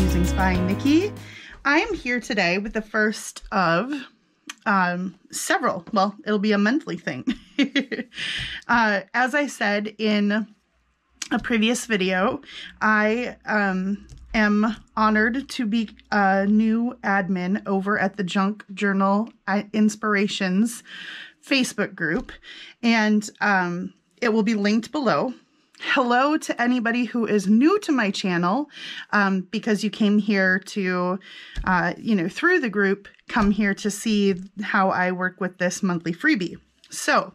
Musings by Nikki. I am here today with the first of several. Well, it'll be a monthly thing. As I said in a previous video, I am honored to be a new admin over at the Junk Journal Inspirations Facebook group, and it will be linked below. Hello to anybody who is new to my channel, because you came here to, through the group, come here to see how I work with this monthly freebie. So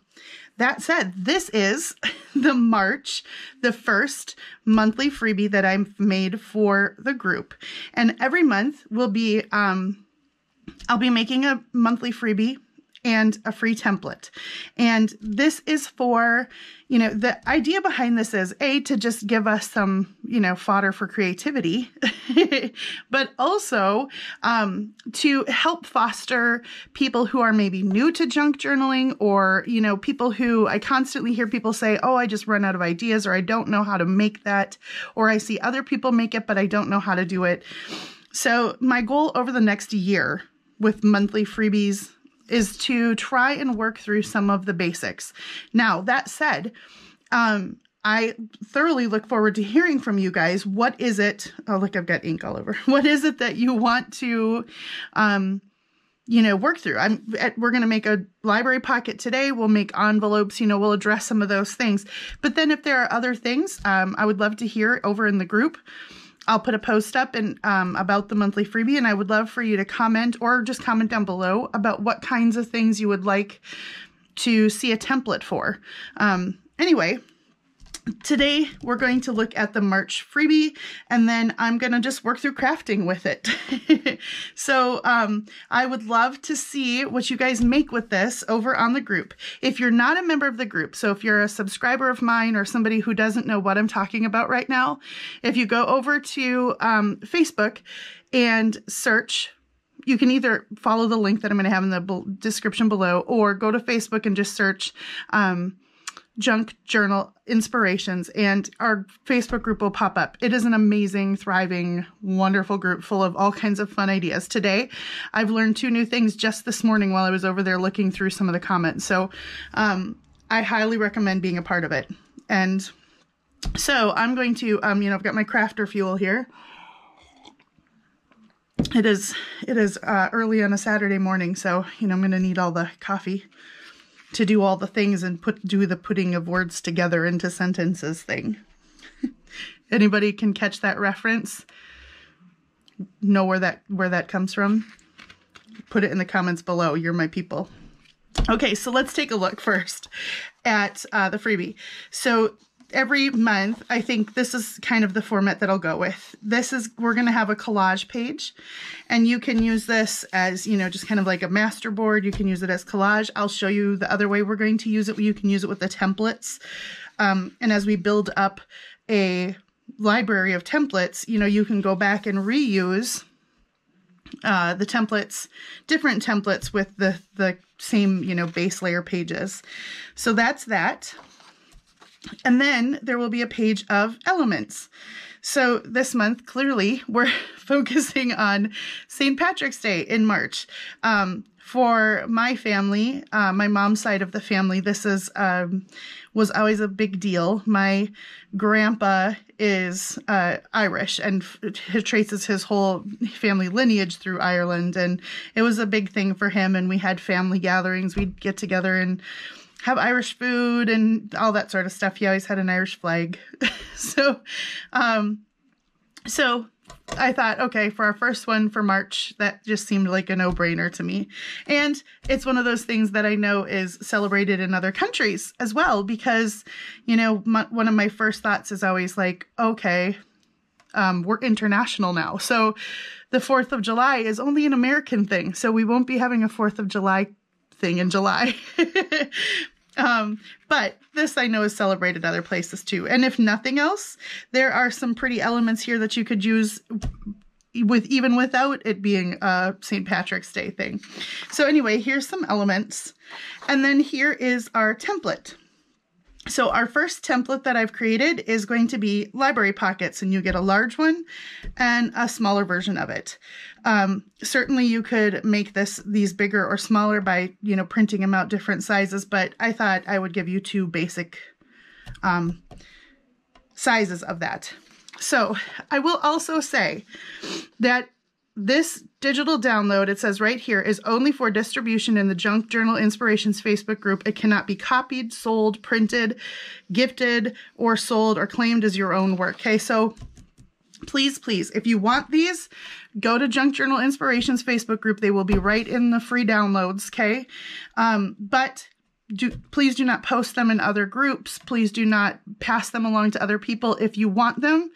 that said, this is the first monthly freebie that I've made for the group. And every month will be, I'll be making a monthly freebie and a free template. And this is for, the idea behind this is to just give us some, fodder for creativity, but also to help foster people who are maybe new to junk journaling, or, people who I constantly hear people say, oh, I just run out of ideas, or I don't know how to make that, or I see other people make it, but I don't know how to do it. So my goal over the next year with monthly freebies is to try and work through some of the basics. Now, that said, I thoroughly look forward to hearing from you guys. What is it? Oh, look, I've got ink all over. What is it that you want to, work through? We're going to make a library pocket today. We'll make envelopes, we'll address some of those things. But then if there are other things, I would love to hear over in the group. I'll put a post up about the monthly freebie, and I would love for you to comment, or just comment down below about what kinds of things you would like to see a template for. Anyway, today we're going to look at the March freebie, and then I'm going to just work through crafting with it. So I would love to see what you guys make with this over on the group. If you're not a member of the group, so if you're a subscriber of mine or somebody who doesn't know what I'm talking about right now, if you go over to Facebook and search, you can either follow the link that I'm going to have in the description below, or go to Facebook and just search Junk Journal Inspirations, and our Facebook group will pop up. It is an amazing, thriving, wonderful group full of all kinds of fun ideas. Today, I've learned 2 new things just this morning while I was over there looking through some of the comments. So I highly recommend being a part of it. And so I'm going to, I've got my crafter fuel here. It is early on a Saturday morning, so, I'm going to need all the coffee to do all the things and do the putting of words together into sentences thing. Anybody can catch that reference? Know where that comes from? Put it in the comments below. You're my people. Okay, so let's take a look first at the freebie. So every month, I think this is kind of the format that I'll go with. We're going to have a collage page, and you can use this as, just kind of like a master board. You can use it as collage. I'll show you the other way we're going to use it. You can use it with the templates. And as we build up a library of templates, you can go back and reuse the templates, different templates with the same, base layer pages. So that's that. And then there will be a page of elements. So this month, clearly, we're focusing on St. Patrick's Day in March. For my family, my mom's side of the family, this was always a big deal. My grandpa is Irish, and traces his whole family lineage through Ireland. And it was a big thing for him, and we had family gatherings. We'd get together and have Irish food and all that sort of stuff. He always had an Irish flag. So I thought, okay, for our first one for March, that just seemed like a no-brainer to me. And it's one of those things that I know is celebrated in other countries as well, because, one of my first thoughts is always like, okay, we're international now. So the 4th of July is only an American thing. So we won't be having a 4th of July thing in July. But this I know is celebrated other places too. And if nothing else, there are some pretty elements here that you could use even without it being a St. Patrick's Day thing. So anyway, here's some elements. And then here is our template. So our first template that I've created is going to be library pockets, and you get a large one and a smaller version of it. Certainly you could make these bigger or smaller by, you know, printing them out different sizes, but I thought I would give you two basic sizes of that. So I will also say that this digital download, it says right here, is only for distribution in the Junk Journal Inspirations Facebook group. It cannot be copied, sold, printed, gifted, or sold or claimed as your own work. Okay, so please, please, if you want these, go to Junk Journal Inspirations Facebook group. They will be right in the free downloads, okay? But please do not post them in other groups. Please do not pass them along to other people. If you want them,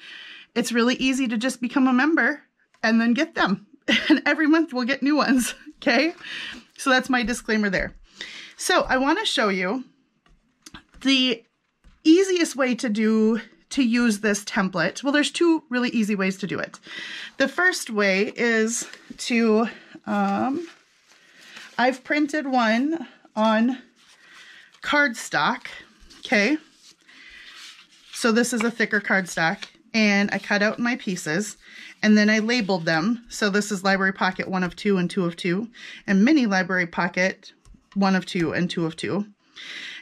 it's really easy to just become a member and then get them. And every month we'll get new ones, okay? So that's my disclaimer there. So I want to show you the easiest way to use this template. Well, there's two really easy ways to do it. The first way is to, I've printed one on cardstock, okay? So this is a thicker cardstock, and I cut out my pieces, and then I labeled them. So this is Library Pocket 1 of 2 and 2 of 2, and Mini Library Pocket 1 of 2 and 2 of 2.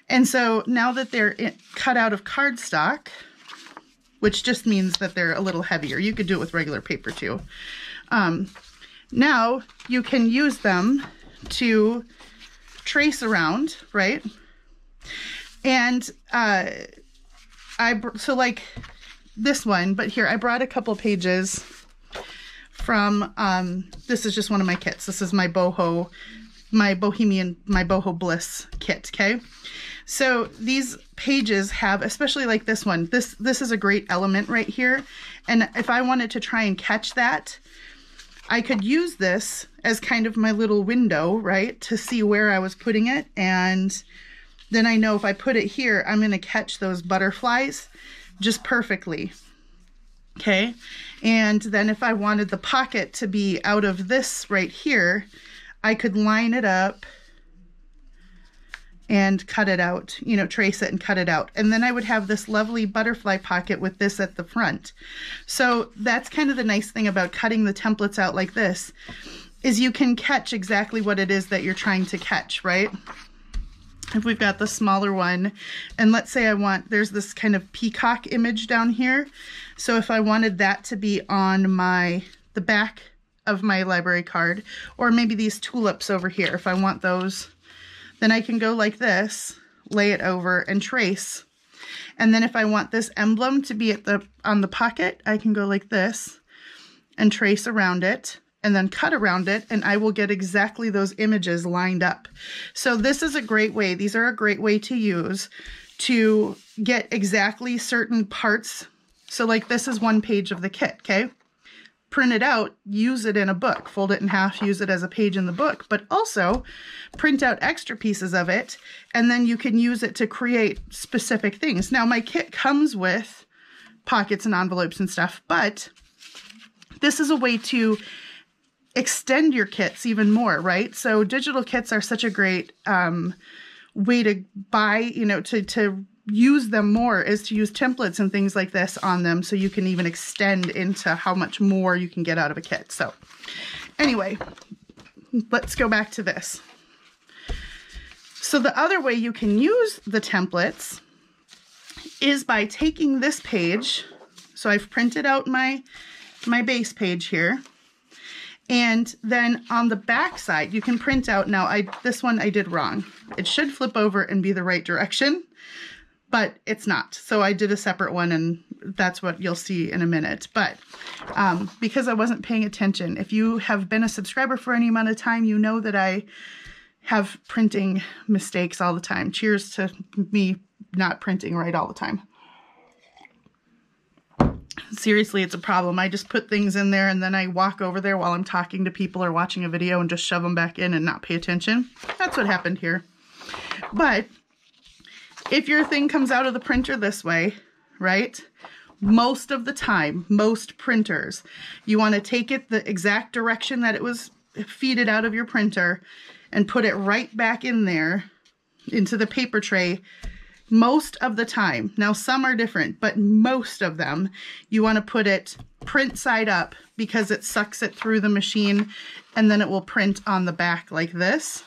And so now that they're cut out of cardstock, which just means that they're a little heavier. You could do it with regular paper too. Now you can use them to trace around, right? And so like this one, but here I brought a couple pages from, this is just one of my kits. This is my boho bliss kit, okay? So these pages have, especially like this one, this is a great element right here. And if I wanted to try and catch that, I could use this as kind of my little window, right, to see where I was putting it. And then I know if I put it here, I'm going to catch those butterflies just perfectly. Okay. And then if I wanted the pocket to be out of this right here, I could line it up and cut it out, you know, trace it and cut it out. And then I would have this lovely butterfly pocket with this at the front. So that's kind of the nice thing about cutting the templates out like this, is you can catch exactly what it is that you're trying to catch, right? If we've got the smaller one, and let's say there's this kind of peacock image down here. So if I wanted that to be on the back of my library card, or maybe these tulips over here, if I want those, then I can go like this, lay it over and trace. And then if I want this emblem to be on the pocket, I can go like this and trace around it and then cut around it, and I will get exactly those images lined up. So this is a great way. These are a great way to use to get exactly certain parts. So like this is one page of the kit, okay? Print it out, use it in a book, fold it in half, use it as a page in the book, but also print out extra pieces of it, and then you can use it to create specific things. Now my kit comes with pockets and envelopes and stuff, but this is a way to extend your kits even more, right? So digital kits are such a great way to buy, you know, to use them more, is to use templates and things like this on them, so you can even extend into how much more you can get out of a kit. So anyway, let's go back to this. So the other way you can use the templates is by taking this page. So I've printed out my base page here. And then on the back side, you can print out, now this one I did wrong. It should flip over and be the right direction, but it's not. So I did a separate one, and that's what you'll see in a minute. But because I wasn't paying attention, if you have been a subscriber for any amount of time, you know that I have printing mistakes all the time. Cheers to me not printing right all the time. Seriously, it's a problem. I just put things in there and then I walk over there while I'm talking to people or watching a video and just shove them back in and not pay attention. That's what happened here. But if your thing comes out of the printer this way, right? Most of the time, most printers, you want to take it the exact direction that it was feeded out of your printer and put it right back in there into the paper tray most of the time, now some are different, but most of them, you want to put it print side up because it sucks it through the machine and then it will print on the back like this,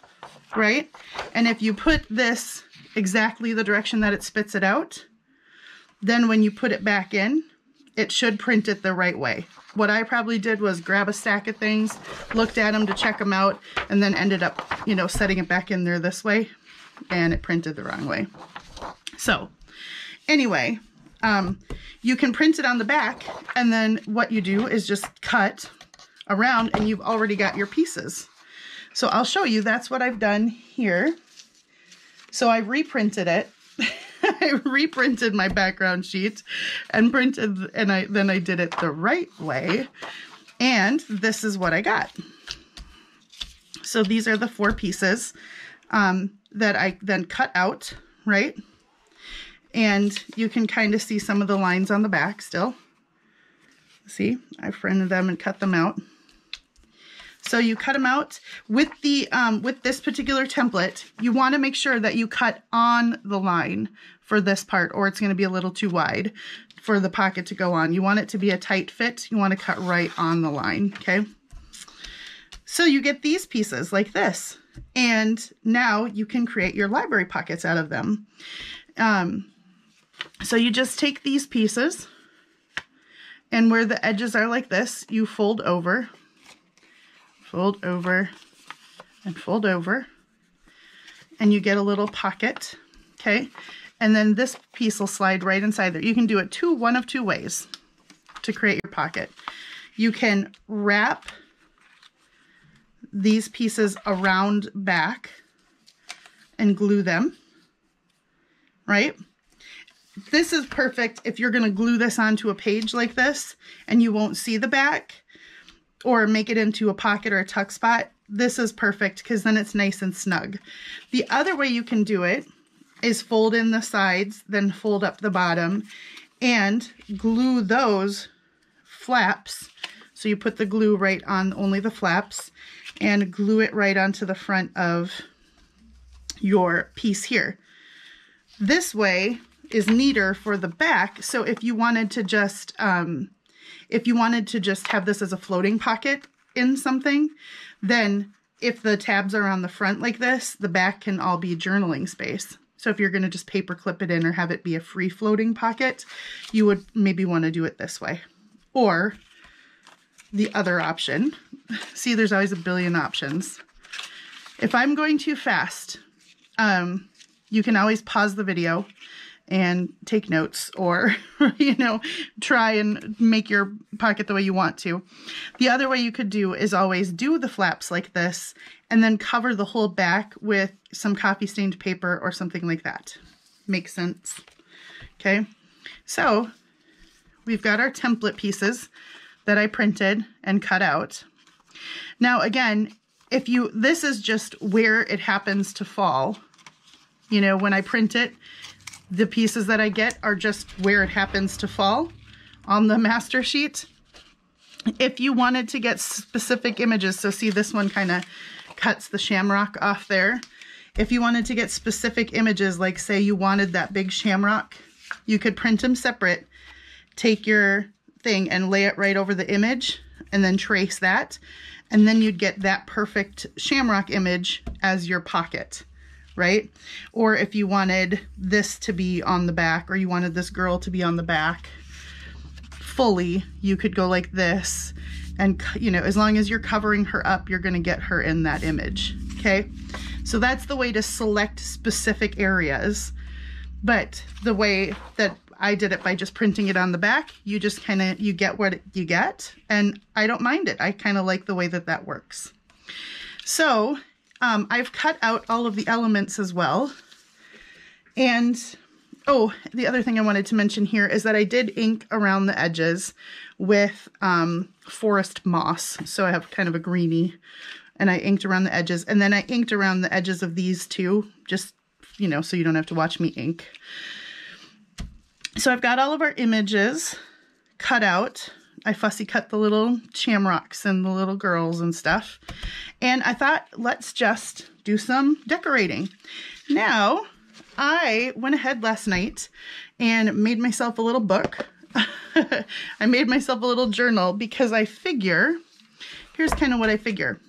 right? And if you put this exactly the direction that it spits it out, then when you put it back in, it should print it the right way. What I probably did was grab a stack of things, looked at them to check them out, and then ended up, you know, setting it back in there this way, and it printed the wrong way. So anyway, you can print it on the back, and then what you do is just cut around and you've already got your pieces. So I'll show you, that's what I've done here. So I reprinted it. I reprinted my background sheet and printed, and then I did it the right way. And this is what I got. So these are the 4 pieces that I then cut out, right? And you can kind of see some of the lines on the back still. See, I printed them and cut them out. So you cut them out with the with this particular template. You want to make sure that you cut on the line for this part, or it's going to be a little too wide for the pocket to go on. You want it to be a tight fit. You want to cut right on the line, okay? So you get these pieces like this, and now you can create your library pockets out of them. So you just take these pieces, and where the edges are like this, you fold over, and fold over, and you get a little pocket, okay? And then this piece will slide right inside there. You can do it one of two ways to create your pocket. You can wrap these pieces around back and glue them, right? This is perfect if you're going to glue this onto a page like this and you won't see the back, or make it into a pocket or a tuck spot. This is perfect because then it's nice and snug. The other way you can do it is fold in the sides, then fold up the bottom and glue those flaps. So you put the glue right on only the flaps and glue it right onto the front of your piece here. This way is neater for the back. So if you wanted to just have this as a floating pocket in something, then if the tabs are on the front like this, the back can all be journaling space. So if you're going to just paper clip it in or have it be a free floating pocket, you would maybe want to do it this way. Or the other option, see, there's always a billion options. If I'm going too fast, you can always pause the video and take notes, or, you know, try and make your pocket the way you want to. The other way you could do is always do the flaps like this and then cover the whole back with some coffee stained paper or something like that. Makes sense? Okay, so we've got our template pieces that I printed and cut out. Now again, this is just where it happens to fall. You know, when I print it, the pieces that I get are just where it happens to fall on the master sheet. If you wanted to get specific images, so see this one kind of cuts the shamrock off there. If you wanted to get specific images, like say you wanted that big shamrock, you could print them separate, take your thing and lay it right over the image and then trace that. And then you'd get that perfect shamrock image as your pocket. Right? Or if you wanted this to be on the back, or you wanted this girl to be on the back fully, you could go like this, and, you know, as long as you're covering her up, you're going to get her in that image. Okay? So that's the way to select specific areas. But the way that I did it by just printing it on the back, you just you get what you get, and I don't mind it. I kind of like the way that that works. So I've cut out all of the elements as well. And, oh, the other thing I wanted to mention here is that I did ink around the edges with forest moss. So I have kind of a greeny, and I inked around the edges. And then I inked around the edges of these two, just, you know, so you don't have to watch me ink. So I've got all of our images cut out. I fussy cut the little shamrocks and the little girls and stuff. And I thought, let's just do some decorating. Now, I went ahead last night and made myself a little book. I made myself a little journal because I figure, here's kind of what I figure.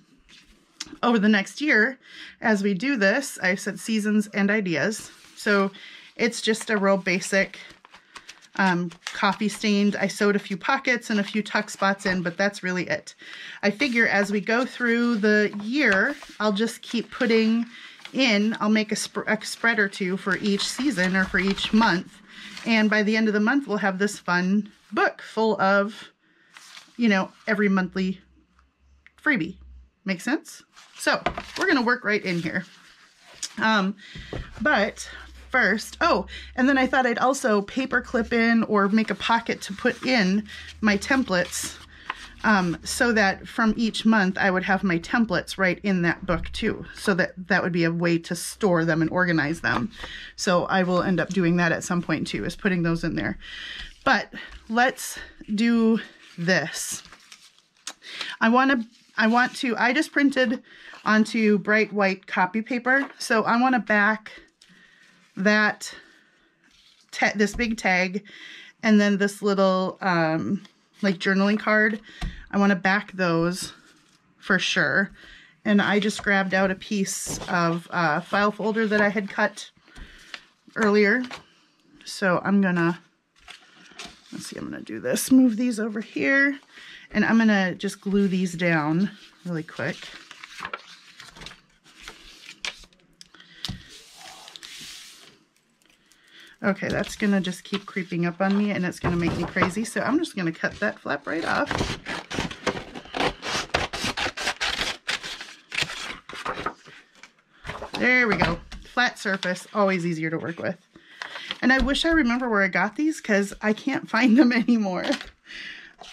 Over the next year, as we do this, I said seasons and ideas. So it's just a real basic coffee stained. I sewed a few pockets and a few tuck spots in, but that's really it. I figure as we go through the year, I'll just keep putting in, I'll make a spread or two for each season or for each month. And by the end of the month, we'll have this fun book full of, you know, every monthly freebie. Make sense? So we're going to work right in here. But first, oh, and then I thought I'd also paper clip in or make a pocket to put in my templates, so that from each month I would have my templates right in that book too. So that would be a way to store them and organize them. So I will end up doing that at some point too, is putting those in there. But let's do this. I just printed onto bright white copy paper. So I want to back that, this big tag, and then this little, like journaling card. I want to back those for sure. And I just grabbed out a piece of file folder that I had cut earlier. So I'm gonna, let's see, I'm gonna do this, move these over here, and I'm gonna just glue these down really quick. Okay, that's gonna just keep creeping up on me and it's gonna make me crazy. So I'm just gonna cut that flap right off. There we go. Flat surface, always easier to work with. And I wish I remember where I got these because I can't find them anymore.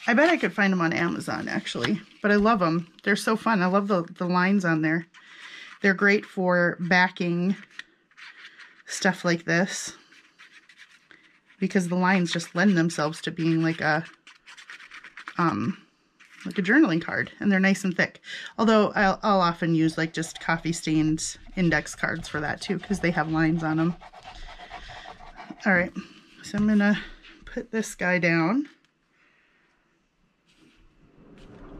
I bet I could find them on Amazon actually, but I love them. They're so fun. I love the lines on there. They're great for backing stuff like this because the lines just lend themselves to being like a journaling card, and they're nice and thick. Although I'll often use like just coffee stained index cards for that too, because they have lines on them. All right, so I'm gonna put this guy down.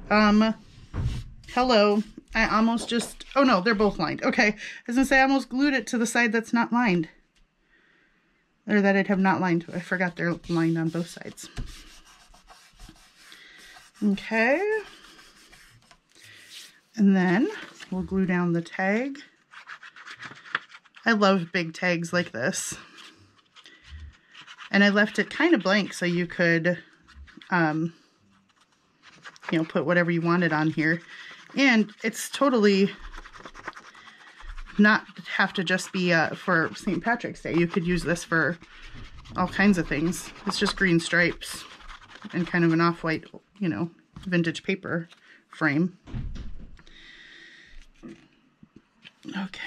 Hello, I almost just, oh no, they're both lined. Okay, I was gonna say I almost glued it to the side that's not lined. Or that I'd have not lined. I forgot they're lined on both sides. Okay, and then we'll glue down the tag. I love big tags like this. And I left it kind of blank so you could, you know, put whatever you wanted on here. And it's totally not have to just be for St. Patrick's Day. You could use this for all kinds of things. It's just green stripes and kind of an off-white, you know, vintage paper frame. Okay.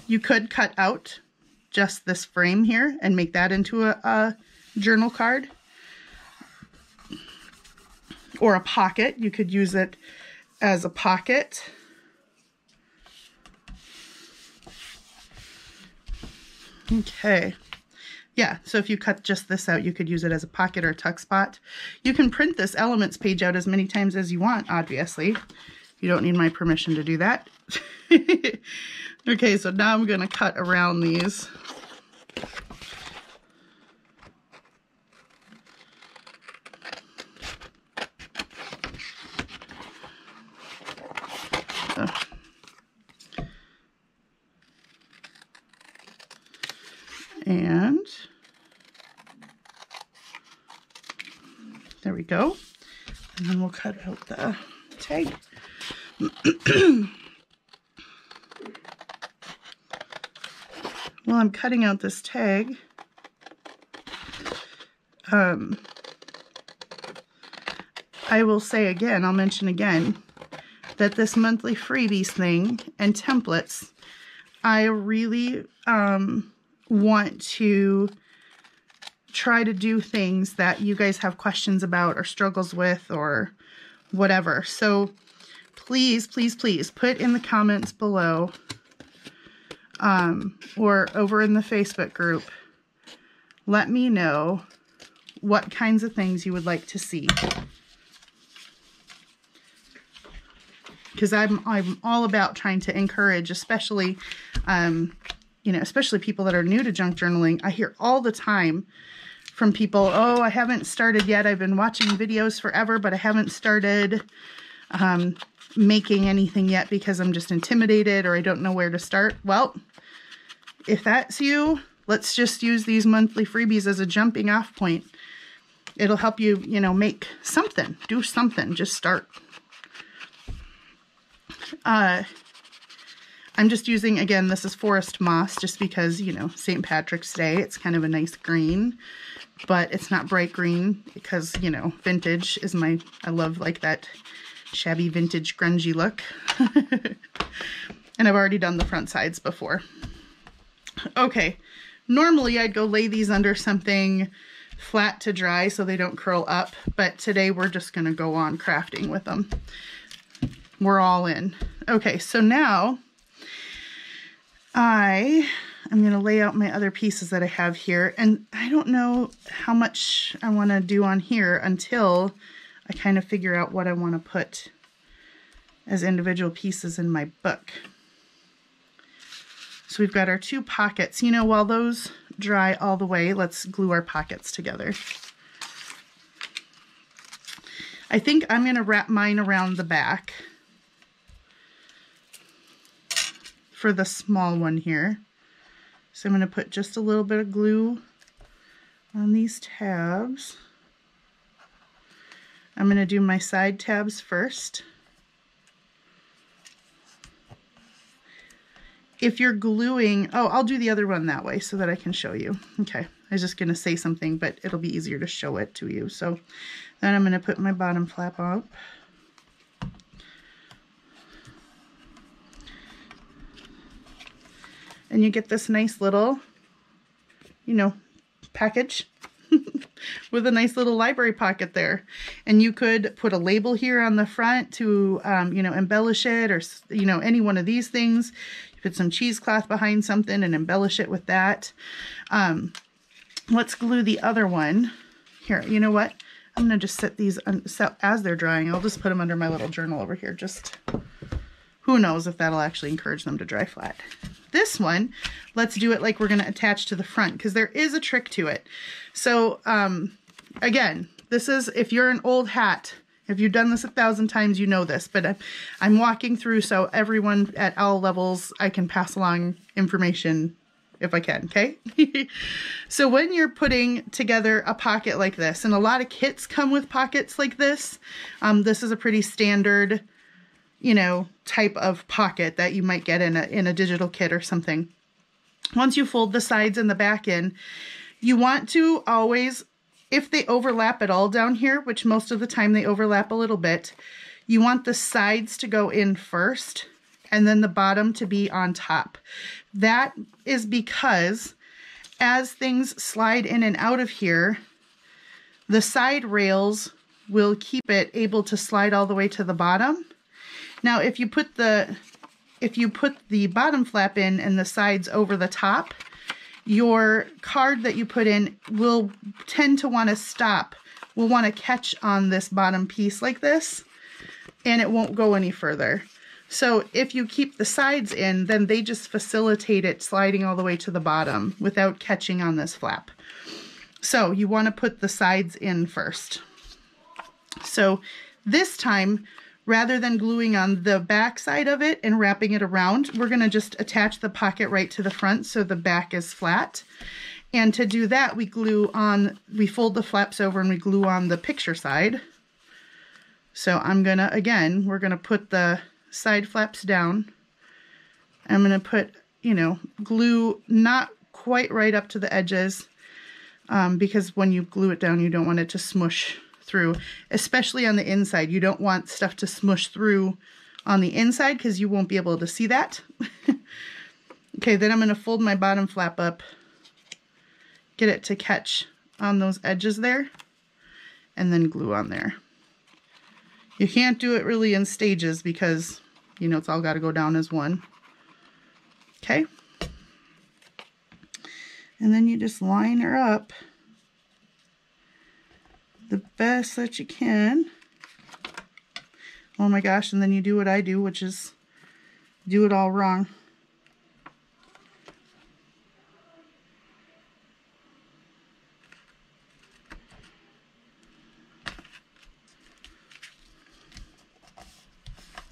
You could cut out just this frame here and make that into a journal card. Or a pocket. You could use it as a pocket. Okay. Yeah, so if you cut just this out, you could use it as a pocket or a tuck spot. You can print this elements page out as many times as you want, obviously. You don't need my permission to do that. Okay, so now I'm going to cut around these. And there we go. And then we'll cut out the tag. While I'm cutting out this tag, I will say again, I'll mention again, that this monthly freebies thing and templates, I really want to try to do things that you guys have questions about or struggles with or whatever. So please, please, please put in the comments below or over in the Facebook group, let me know what kinds of things you would like to see. Because I'm all about trying to encourage, especially, you know, especially people that are new to junk journaling. I hear all the time from people, oh, I haven't started yet. I've been watching videos forever, but I haven't started making anything yet because I'm just intimidated or I don't know where to start. Well, if that's you, let's just use these monthly freebies as a jumping off point. It'll help you, you know, make something, do something, just start. I'm just using, again, this is Forest Moss just because, you know, St. Patrick's Day, it's kind of a nice green, but it's not bright green because, you know, vintage is I love like that shabby vintage grungy look. And I've already done the front sides before. Okay, normally I'd go lay these under something flat to dry so they don't curl up, but today we're just going to go on crafting with them. We're all in. Okay, so now I'm going to lay out my other pieces that I have here, and I don't know how much I want to do on here until I kind of figure out what I want to put as individual pieces in my book. So we've got our 2 pockets. You know, while those dry all the way, let's glue our pockets together. I think I'm going to wrap mine around the back for the small one here. So I'm going to put just a little bit of glue on these tabs. I'm going to do my side tabs first. If you're gluing, oh, I'll do the other one that way so that I can show you. Okay, I was just going to say something, but it'll be easier to show it to you. So then I'm going to put my bottom flap up. And you get this nice little, you know, package with a nice little library pocket there. And you could put a label here on the front to, you know, embellish it, or, you know, any one of these things. You put some cheesecloth behind something and embellish it with that. Let's glue the other one. Here, you know what? I'm going to just set these, as they're drying, I'll just put them under my little journal over here. Just, who knows if that'll actually encourage them to dry flat. This one, let's do it like we're going to attach to the front, because there is a trick to it. So again, this is, if you're an old hat, if you've done this 1,000 times, you know this, but I'm walking through so everyone at all levels, I can pass along information if I can, okay? So when you're putting together a pocket like this, and a lot of kits come with pockets like this, this is a pretty standard, you know, type of pocket that you might get in a digital kit or something. Once you fold the sides and the back in, you want to always, if they overlap at all down here, which most of the time they overlap a little bit, you want the sides to go in first and then the bottom to be on top. That is because as things slide in and out of here, the side rails will keep it able to slide all the way to the bottom. Now, if you put the bottom flap in and the sides over the top, your card that you put in will tend to want to stop, will want to catch on this bottom piece like this, and it won't go any further. So if you keep the sides in, then they just facilitate it sliding all the way to the bottom without catching on this flap. So you want to put the sides in first. So this time, rather than gluing on the back side of it and wrapping it around, we're going to just attach the pocket right to the front so the back is flat. And to do that, we fold the flaps over and we glue on the picture side. So I'm going to, again, we're going to put the side flaps down. I'm going to put, you know, glue not quite right up to the edges, because when you glue it down, you don't want it to smush through, especially on the inside. You don't want stuff to smush through on the inside because you won't be able to see that. Okay, then I'm going to fold my bottom flap up, get it to catch on those edges there, and then glue on there. You can't do it really in stages because, you know, it's all got to go down as one. Okay, And then you just line her up the best that you can. Oh my gosh, and then you do what I do, which is do it all wrong.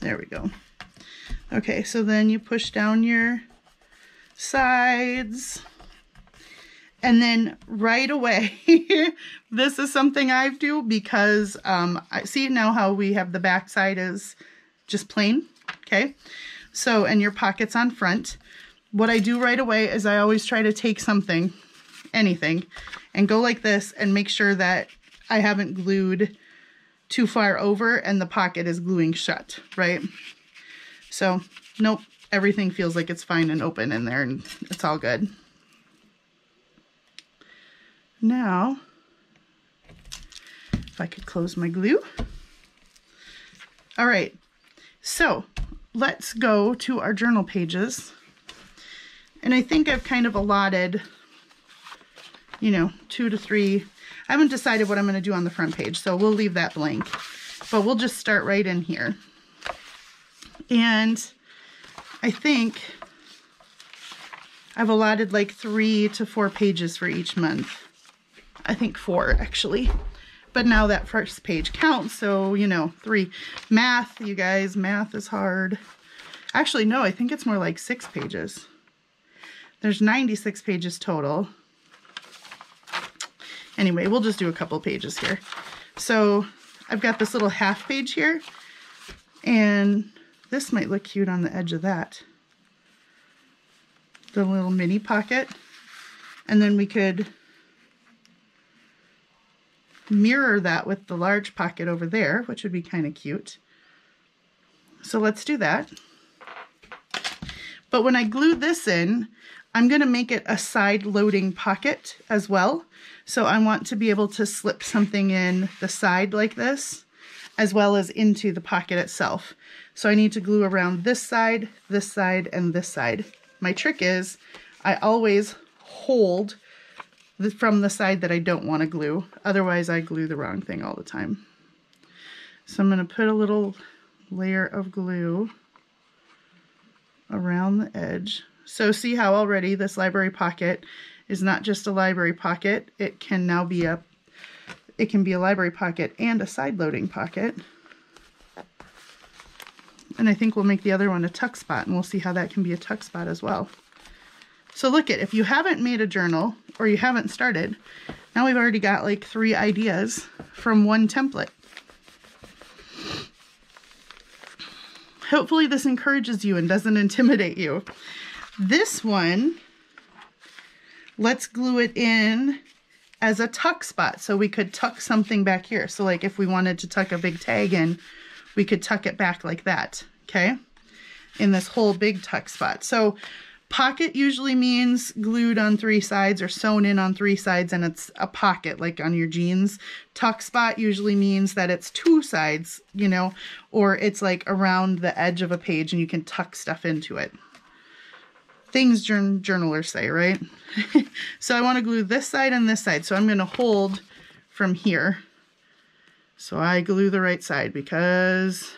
There we go. Okay, so then you push down your sides. And then right away, this is something I do because I see now how we have the back side is just plain, okay? So, and your pocket's on front. What I do right away is I always try to take something, anything, and go like this and make sure that I haven't glued too far over and the pocket is gluing shut, right? So, nope, everything feels like it's fine and open in there and it's all good. Now, if I could close my glue. All right, so let's go to our journal pages. And I think I've kind of allotted, you know, 2 to 3. I haven't decided what I'm going to do on the front page, so we'll leave that blank. But we'll just start right in here. And I think I've allotted like 3 to 4 pages for each month. I think 4 actually. But now that first page counts, so you know, 3. Math, you guys, math is hard. Actually, no, I think it's more like 6 pages. There's 96 pages total. Anyway, we'll just do a couple pages here. So I've got this little half page here, and this might look cute on the edge of that. The little mini pocket. And then we could mirror that with the large pocket over there, which would be kind of cute. So let's do that. But when I glue this in, I'm going to make it a side loading pocket as well. So I want to be able to slip something in the side like this, as well as into the pocket itself. So I need to glue around this side, and this side. My trick is I always hold from the side that I don't want to glue. Otherwise, I glue the wrong thing all the time. So I'm going to put a little layer of glue around the edge. So see how already this library pocket is not just a library pocket. It can now be a library pocket and a side loading pocket. And I think we'll make the other one a tuck spot, and we'll see how that can be a tuck spot as well. So look at, if you haven't made a journal or you haven't started, now we've already got like 3 ideas from one template. Hopefully this encourages you and doesn't intimidate you. This one, let's glue it in as a tuck spot. So we could tuck something back here. So like if we wanted to tuck a big tag in, we could tuck it back like that, okay? In this whole big tuck spot. So pocket usually means glued on 3 sides or sewn in on 3 sides, and it's a pocket like on your jeans. Tuck spot usually means that it's 2 sides, you know, or it's like around the edge of a page and you can tuck stuff into it. Things journalers say, right? So I want to glue this side and this side. So I'm going to hold from here. So I glue the right side, because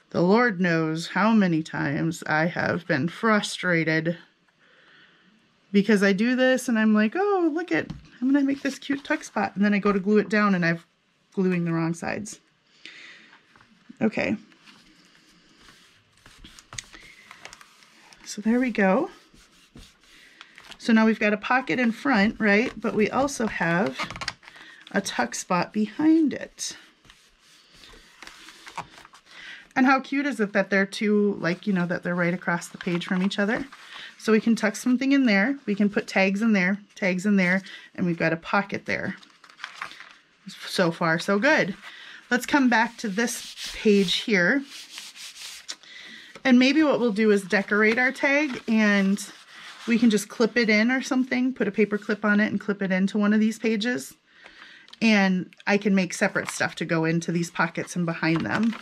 the Lord knows how many times I have been frustrated because I do this and I'm like, oh, look at, I'm going to make this cute tuck spot. And then I go to glue it down and I'm gluing the wrong sides. Okay. So there we go. So now we've got a pocket in front, right? But we also have a tuck spot behind it. And how cute is it that they're two, like, you know, that they're right across the page from each other? So we can tuck something in there. We can put tags in there, and we've got a pocket there. So far, so good. Let's come back to this page here. And maybe what we'll do is decorate our tag, and we can just clip it in or something, put a paper clip on it and clip it into one of these pages. And I can make separate stuff to go into these pockets and behind them.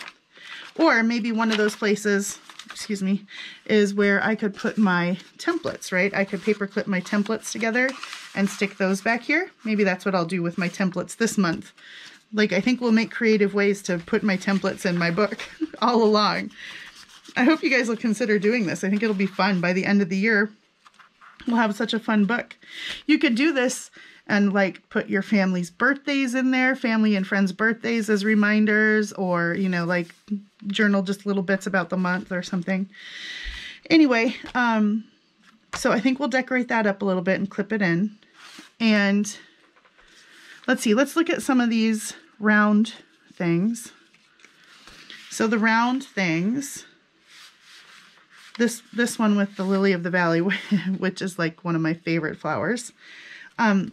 Or maybe one of those places, excuse me, is where I could put my templates, right? I could paper clip my templates together and stick those back here. Maybe that's what I'll do with my templates this month. Like, I think we'll make creative ways to put my templates in my book all along. I hope you guys will consider doing this. I think it'll be fun. By the end of the year, we'll have such a fun book. You could do this and like put your family's birthdays in there, family and friends' birthdays as reminders, or, you know, like journal just little bits about the month or something. Anyway, so I think we'll decorate that up a little bit and clip it in. And let's see, let's look at some of these round things. So the round things, this one with the lily of the valley, which is like one of my favorite flowers.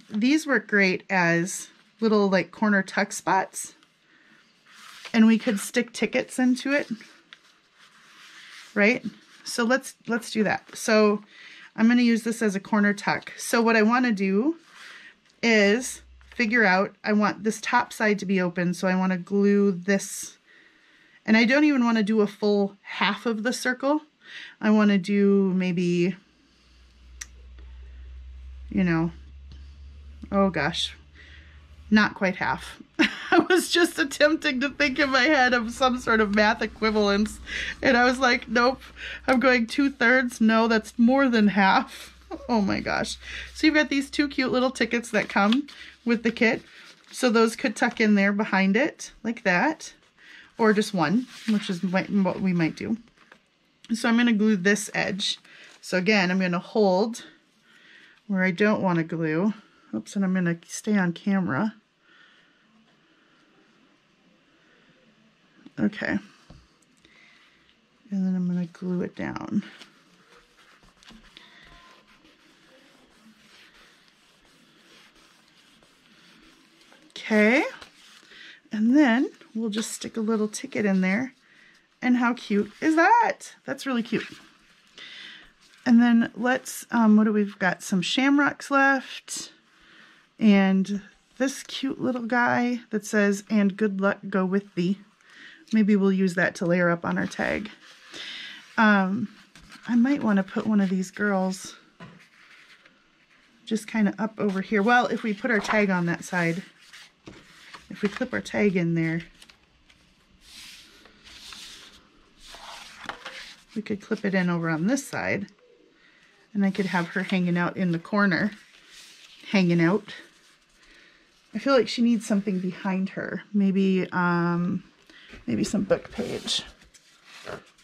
These work great as little like corner tuck spots, and we could stick tickets into it, right? So let's do that. So I'm going to use this as a corner tuck. So what I want to do is figure out, I want this top side to be open, so I want to glue this, and I don't even want to do a full half of the circle. I want to do maybe, you know, oh gosh, not quite half. I was just attempting to think in my head of some sort of math equivalence, and I was like, nope, I'm going 2/3. No, that's more than half. Oh my gosh. So you've got these two cute little tickets that come with the kit. So those could tuck in there behind it like that, or just one, which is what we might do. So I'm going to glue this edge. So again, I'm going to hold where I don't want to glue. Oops, and I'm going to stay on camera. Okay. And then I'm going to glue it down. Okay. And then we'll just stick a little ticket in there. And how cute is that? That's really cute. And then let's, what do we've got? Some shamrocks left. And this cute little guy that says, "And good luck go with thee." Maybe we'll use that to layer up on our tag. I might want to put one of these girls just kind of up over here. Well, if we put our tag on that side, if we clip our tag in there, we could clip it in over on this side, and I could have her hanging out in the corner, hanging out. I feel like she needs something behind her. Maybe, maybe some book page.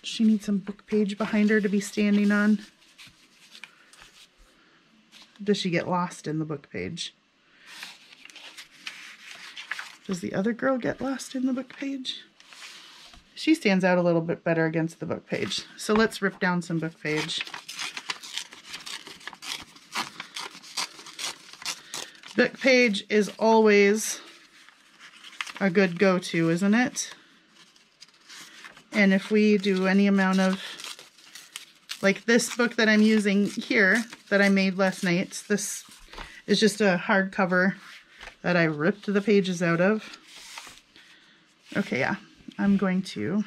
She needs some book page behind her to be standing on. Does she get lost in the book page? Does the other girl get lost in the book page? She stands out a little bit better against the book page. So let's rip down some book page. Book page is always a good go-to, isn't it? And if we do any amount of, like this book that I'm using here that I made last night, this is just a hardcover that I ripped the pages out of. Okay, yeah, I'm going to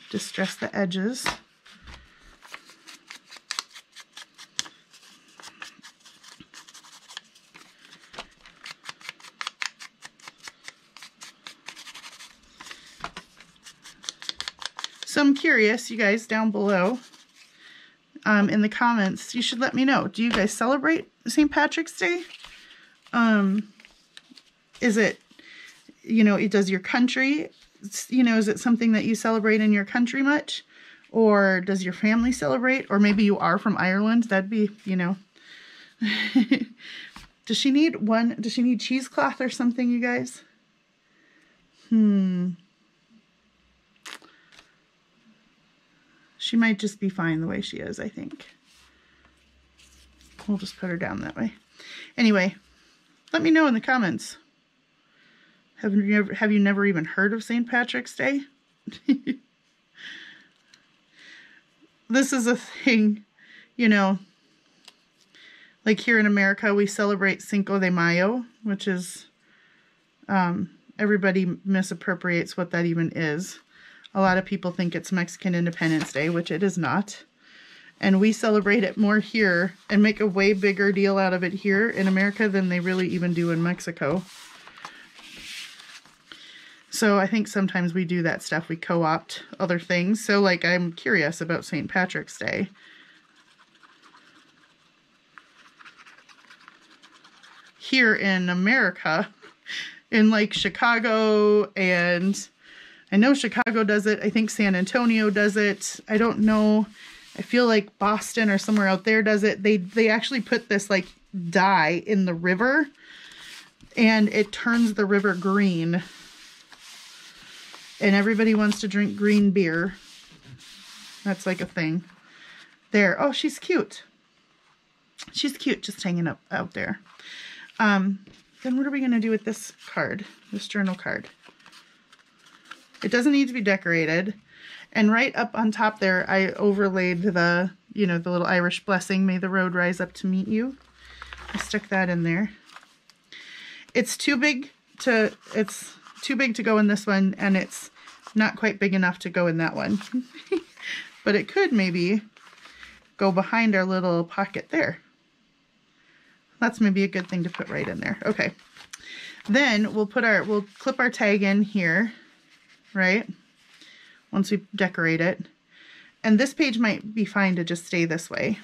distress the edges. So I'm curious, you guys down below in the comments, you should let me know. Do you guys celebrate St. Patrick's Day? Is it, you know, does your country, you know, is it something that you celebrate in your country much? Or does your family celebrate? Or maybe you are from Ireland. That'd be, you know. Does she need cheesecloth or something, you guys? She might just be fine the way she is, I think. We'll just put her down that way. Anyway, let me know in the comments. Have you never even heard of St. Patrick's Day? This is a thing, you know, like here in America, we celebrate Cinco de Mayo, which is everybody misappropriates what that even is. A lot of people think it's Mexican Independence Day, which it is not. And we celebrate it more here and make a way bigger deal out of it here in America than they really even do in Mexico. So I think sometimes we do that stuff. We co-opt other things. So like I'm curious about St. Patrick's Day. Here in America, in like Chicago, and I know Chicago does it. I think San Antonio does it. I don't know. I feel like Boston or somewhere out there does it. They actually put this like dye in the river and it turns the river green. And everybody wants to drink green beer. That's like a thing. There. Oh, she's cute. She's cute just hanging up out there. Then what are we going to do with this card? This journal card. It doesn't need to be decorated. And right up on top there, I overlaid the, you know, the little Irish blessing, may the road rise up to meet you. I stuck that in there. It's too big to go in this one, and it's not quite big enough to go in that one. But it could maybe go behind our little pocket there. That's maybe a good thing to put right in there. Okay. Then we'll clip our tag in here, right? Once we decorate it. And this page might be fine to just stay this way.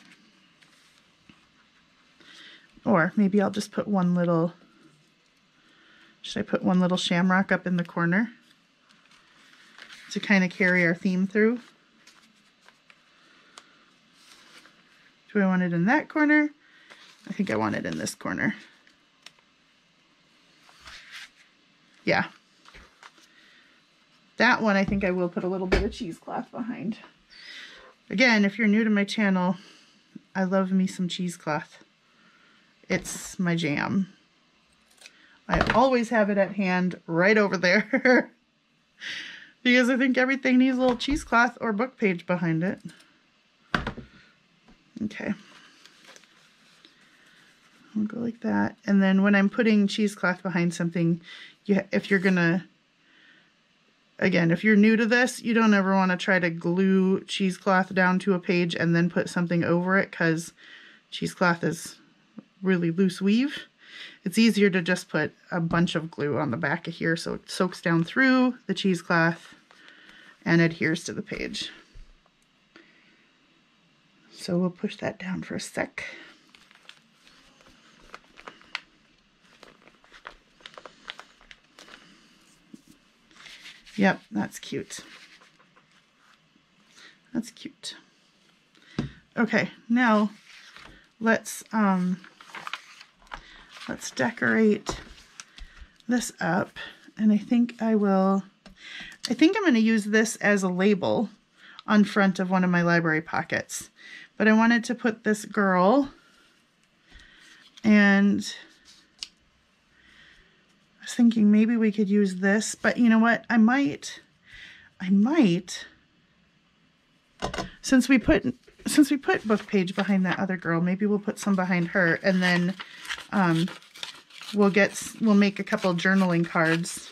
Or maybe I'll just put one little, should I put one little shamrock up in the corner to kind of carry our theme through? Do I want it in that corner? I think I want it in this corner. Yeah. That one, I think I will put a little bit of cheesecloth behind. Again, if you're new to my channel, I love me some cheesecloth. It's my jam. I always have it at hand right over there. Because I think everything needs a little cheesecloth or book page behind it. Okay. I'll go like that. And then when I'm putting cheesecloth behind something, if you're gonna, again, if you're new to this, you don't ever want to try to glue cheesecloth down to a page and then put something over it, because cheesecloth is really loose weave. It's easier to just put a bunch of glue on the back of here so it soaks down through the cheesecloth and adheres to the page. So we'll push that down for a sec. Yep, that's cute. That's cute. Okay, now let's decorate this up, and I think I'm going to use this as a label on front of one of my library pockets. But I wanted to put this girl, and I was thinking maybe we could use this, but you know what? I might, since we put book page behind that other girl, maybe we'll put some behind her, and then we'll make a couple journaling cards.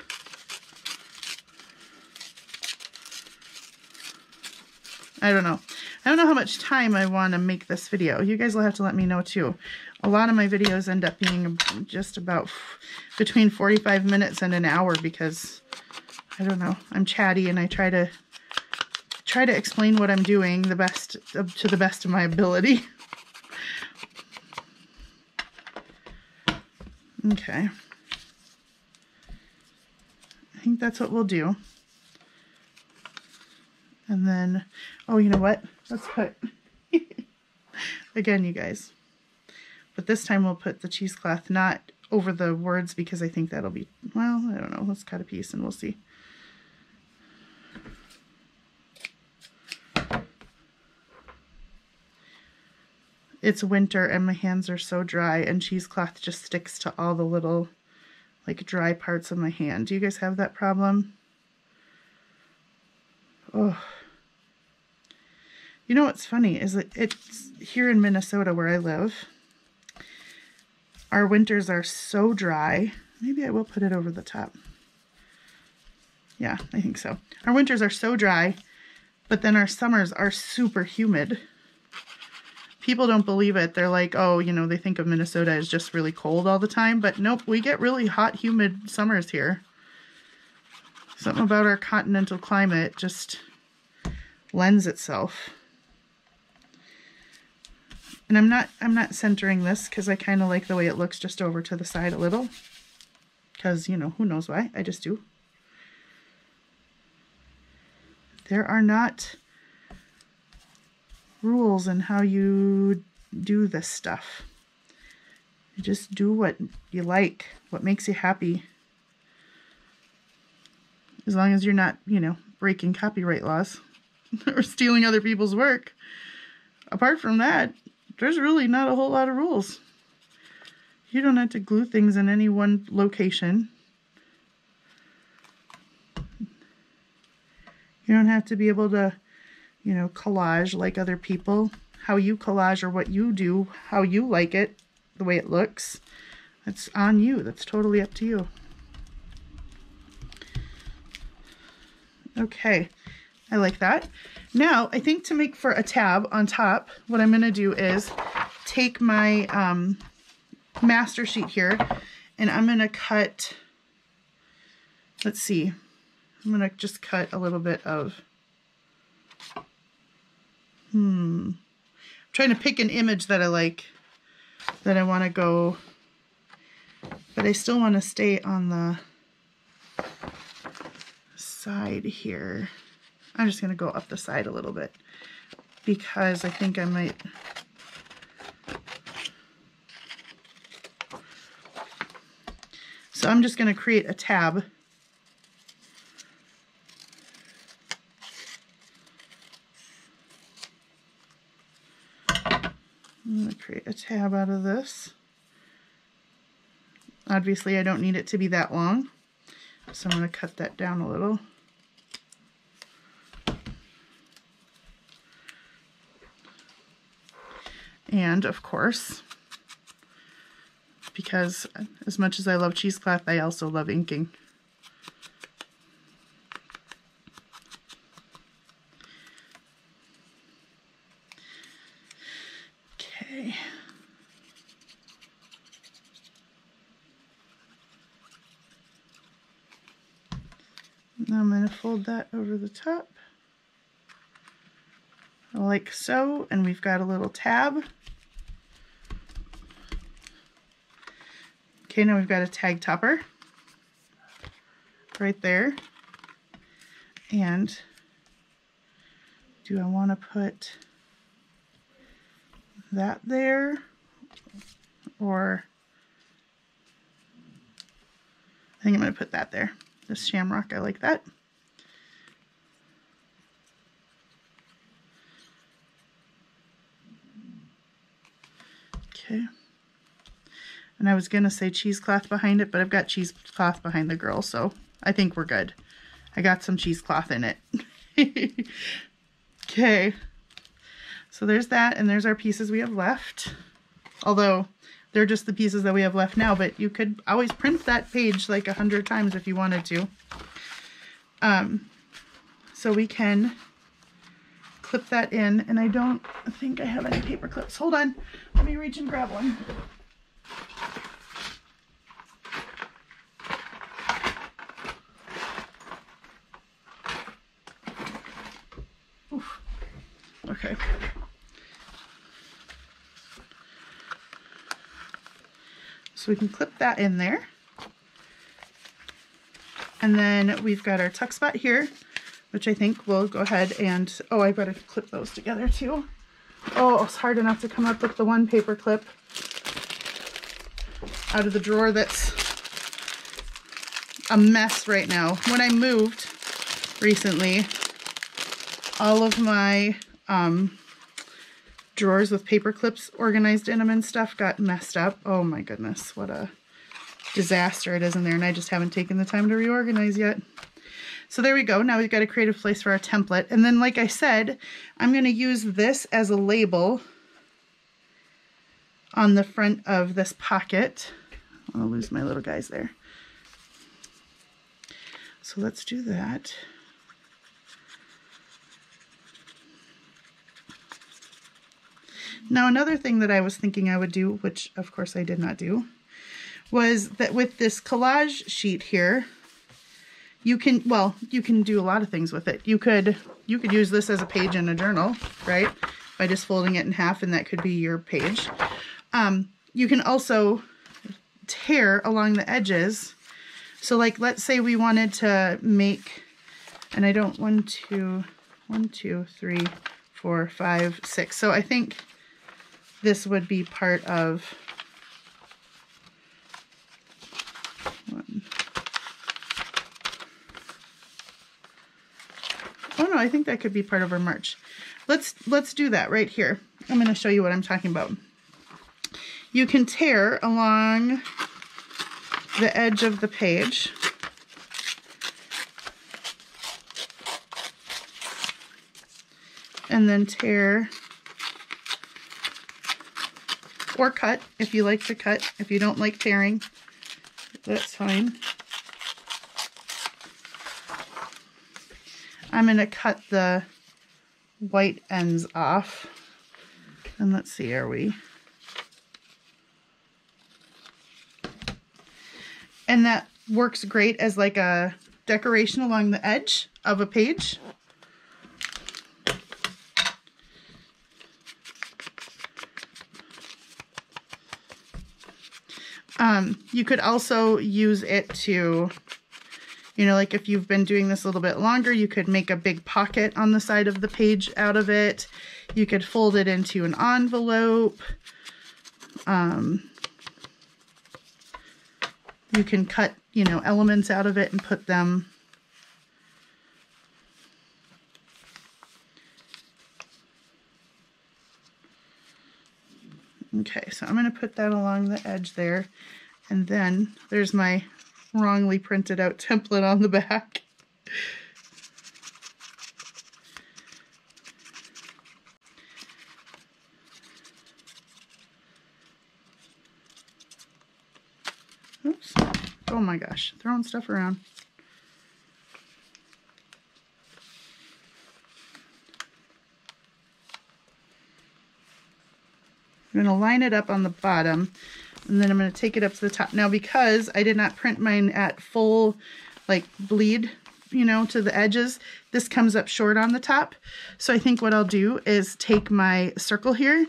I don't know how much time I want to make this video. You guys will have to let me know too. A lot of my videos end up being just about between 45 minutes and an hour because, I don't know, I'm chatty and I try to explain what I'm doing to the best of my ability. Okay. I think that's what we'll do. And then, oh, you know what? Let's put, again, you guys, but this time we'll put the cheesecloth not over the words because I think that'll be, well, I don't know. Let's cut a piece and we'll see. It's winter and my hands are so dry and cheesecloth just sticks to all the little like dry parts of my hand. Do you guys have that problem? Oh. You know what's funny is that it's here in Minnesota where I live. Our winters are so dry. Maybe I will put it over the top. Yeah, I think so. Our winters are so dry, but then our summers are super humid. People don't believe it. They're like, oh, you know, they think of Minnesota as just really cold all the time, but nope, we get really hot, humid summers here. Something about our continental climate just lends itself. And I'm not centering this because I kind of like the way it looks just over to the side a little. Because, you know, who knows why? I just do. There are not rules in how you do this stuff. You just do what you like, what makes you happy. As long as you're not, you know, breaking copyright laws or stealing other people's work. Apart from that, there's really not a whole lot of rules. You don't have to glue things in any one location. You don't have to be able to, you know, collage like other people. How you collage or what you do, how you like it, the way it looks, that's on you. That's totally up to you. Okay, I like that. Now, I think to make for a tab on top, what I'm going to do is take my master sheet here, and I'm going to cut, let's see, I'm going to just cut a little bit of, I'm trying to pick an image that I like, that I want to go, but I still want to stay on the side here. I'm just going to go up the side a little bit because I think I might. So I'm just going to create a tab. I'm going to create a tab out of this. Obviously, I don't need it to be that long, so I'm going to cut that down a little. And of course, because as much as I love cheesecloth, I also love inking. Okay. Now I'm going to fold that over the top, like so, and we've got a little tab. Okay, now we've got a tag topper right there. And do I want to put that there, or I think I'm going to put that there. This shamrock, I like that. Okay. And I was going to say cheesecloth behind it, but I've got cheesecloth behind the girl, so I think we're good. I got some cheesecloth in it. Okay. So there's that, and there's our pieces we have left. Although, they're just the pieces that we have left now, but you could always print that page like 100 times if you wanted to. So we can clip that in, and I don't think I have any paper clips. Hold on. Let me reach and grab one. Oof. Okay. So we can clip that in there. And then we've got our tuck spot here, which I think we'll go ahead and, oh, I better clip those together too. Oh, it's hard enough to come up with the one paper clip out of the drawer that's a mess right now. When I moved recently, all of my drawers with paper clips organized in them and stuff got messed up. Oh my goodness, what a disaster it is in there, and I just haven't taken the time to reorganize yet. So there we go. Now we've got a creative place for our template. And then, like I said, I'm going to use this as a label on the front of this pocket. I'll lose my little guys there. So let's do that. Now another thing that I was thinking I would do, which of course I did not do, was that with this collage sheet here, you can do a lot of things with it. You could use this as a page in a journal, right? By just folding it in half, and that could be your page. You can also tear along the edges. So like, let's say we wanted to make, and I don't, 1, 2, 3, 4, 5, 6. So I think this would be part of one. Oh no, I think that could be part of our march. Let's do that right here. I'm going to show you what I'm talking about. You can tear along the edge of the page. And then tear, or cut if you like to cut. If you don't like tearing, that's fine. I'm going to cut the white ends off. And let's see, are we? And that works great as like a decoration along the edge of a page. You could also use it to, you know, like if you've been doing this a little bit longer, you could make a big pocket on the side of the page out of it. You could fold it into an envelope. You can cut, you know, elements out of it and put them. Okay, so I'm going to put that along the edge there. And then there's my wrongly printed out template on the back. Oops. Oh my gosh, throwing stuff around. I'm going to line it up on the bottom, and then I'm going to take it up to the top. Now, because I did not print mine at full, like, bleed, you know, to the edges, this comes up short on the top. So I think what I'll do is take my circle here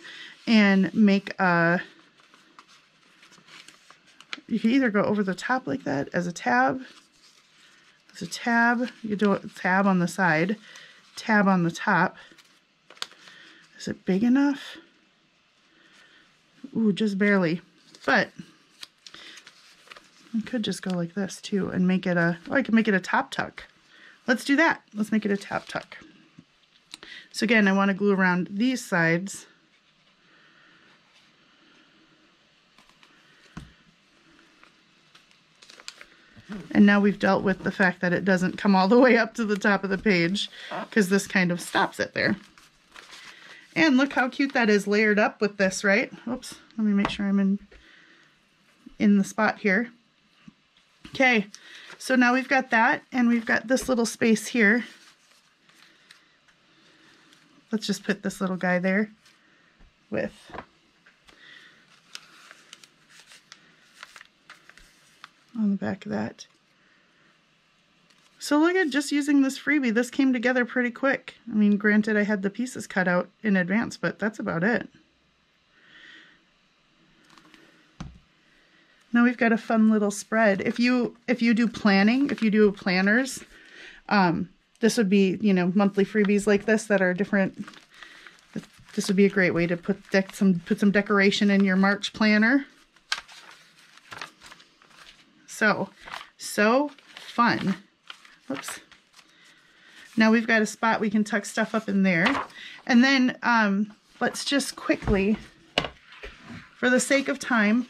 and make a, you can either go over the top like that as a tab. As a tab, you do a tab on the side, tab on the top. Is it big enough? Ooh, just barely. But I could just go like this too and make it a, oh, I could make it a top tuck. Let's do that. Let's make it a top tuck. So again, I want to glue around these sides. And now we've dealt with the fact that it doesn't come all the way up to the top of the page, because this kind of stops it there. And look how cute that is layered up with this, right? Oops, let me make sure I'm in the spot here. Okay, so now we've got that, and we've got this little space here. Let's just put this little guy there with on the back of that. So look at just using this freebie, this came together pretty quick. I mean, granted I had the pieces cut out in advance, but that's about it. Now we've got a fun little spread. If you do planning, if you do planners, this would be, you know, monthly freebies like this that are different. This would be a great way to put some decoration in your March planner. So fun. Oops. Now we've got a spot we can tuck stuff up in there. And then let's just quickly, for the sake of time,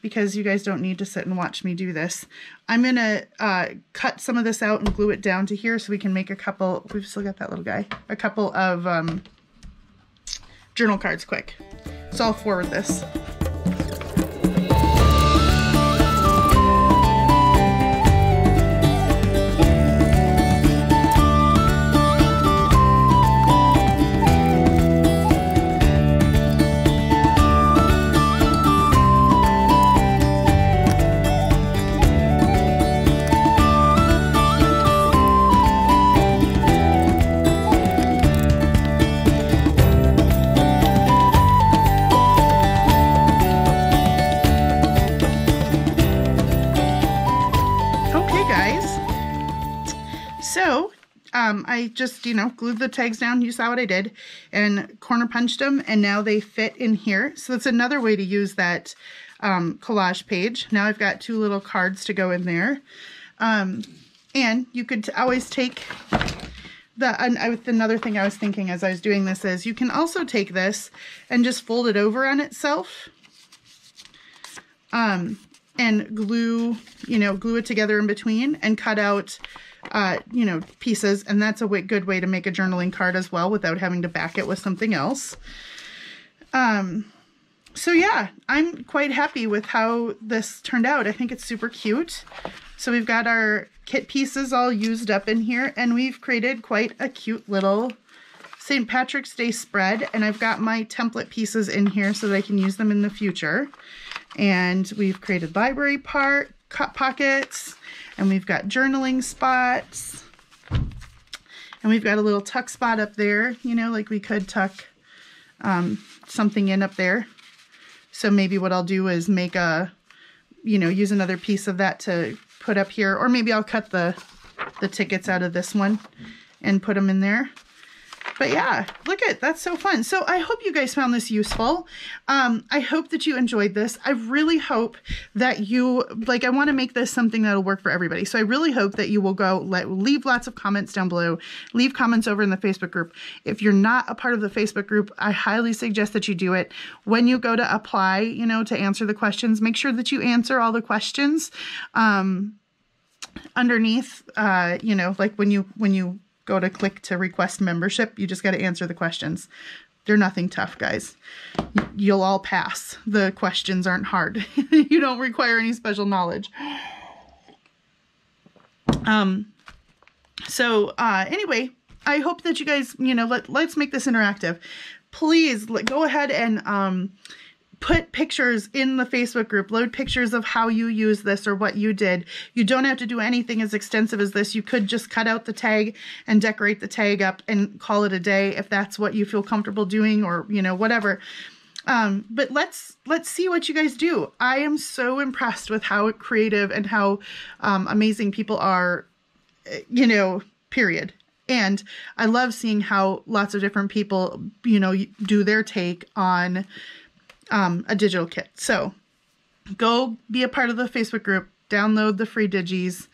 because you guys don't need to sit and watch me do this, I'm going to cut some of this out and glue it down to here so we can make a couple, we've still got that little guy, a couple of journal cards quick. So I'll forward this. guys. So I just, glued the tags down. You saw what I did, and corner punched them, and now they fit in here. So that's another way to use that collage page. Now I've got 2 little cards to go in there. And you could always take another thing I was thinking as I was doing this is you can also take this and just fold it over on itself. And glue it together in between and cut out pieces, and that's a good way to make a journaling card as well without having to back it with something else. So yeah, I'm quite happy with how this turned out. I think it's super cute. So we've got our kit pieces all used up in here, and we've created quite a cute little St. Patrick's Day spread, and I've got my template pieces in here so that I can use them in the future. And we've created library pockets, and we've got journaling spots, and we've got a little tuck spot up there, like we could tuck something in up there. So maybe what I'll do is make use another piece of that to put up here, or maybe I'll cut the tickets out of this one and put them in there. But yeah, that's so fun. So I hope you guys found this useful. I hope that you enjoyed this. I really hope that you, I want to make this something that'll work for everybody. So I really hope that you will leave lots of comments down below, leave comments over in the Facebook group. If you're not a part of the Facebook group, I highly suggest that you do it. When you go to apply, to answer the questions, make sure that you answer all the questions underneath, when you go to click to request membership, you just got to answer the questions. They're nothing tough, guys. You'll all pass. The questions aren't hard. You don't require any special knowledge. Anyway, I hope that you guys, let's make this interactive. Please go ahead and put pictures in the Facebook group. Load pictures of how you use this or what you did. You don't have to do anything as extensive as this. You could just cut out the tag and decorate the tag up and call it a day if that's what you feel comfortable doing, or whatever. But let's see what you guys do. I am so impressed with how creative and how amazing people are, period. And I love seeing how lots of different people, do their take on a digital kit. So go be a part of the Facebook group, download the free digis,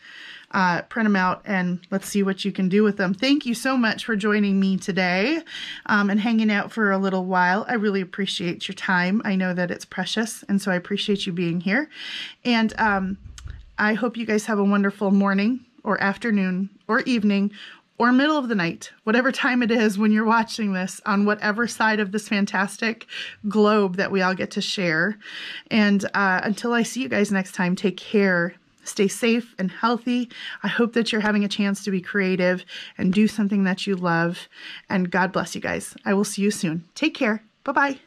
print them out, and let's see what you can do with them. Thank you so much for joining me today and hanging out for a little while. I really appreciate your time. I know that it's precious, and so I appreciate you being here. And I hope you guys have a wonderful morning or afternoon or evening or middle of the night, whatever time it is when you're watching this, on whatever side of this fantastic globe that we all get to share. And until I see you guys next time, take care, stay safe and healthy. I hope that you're having a chance to be creative and do something that you love. And God bless you guys. I will see you soon. Take care. Bye-bye.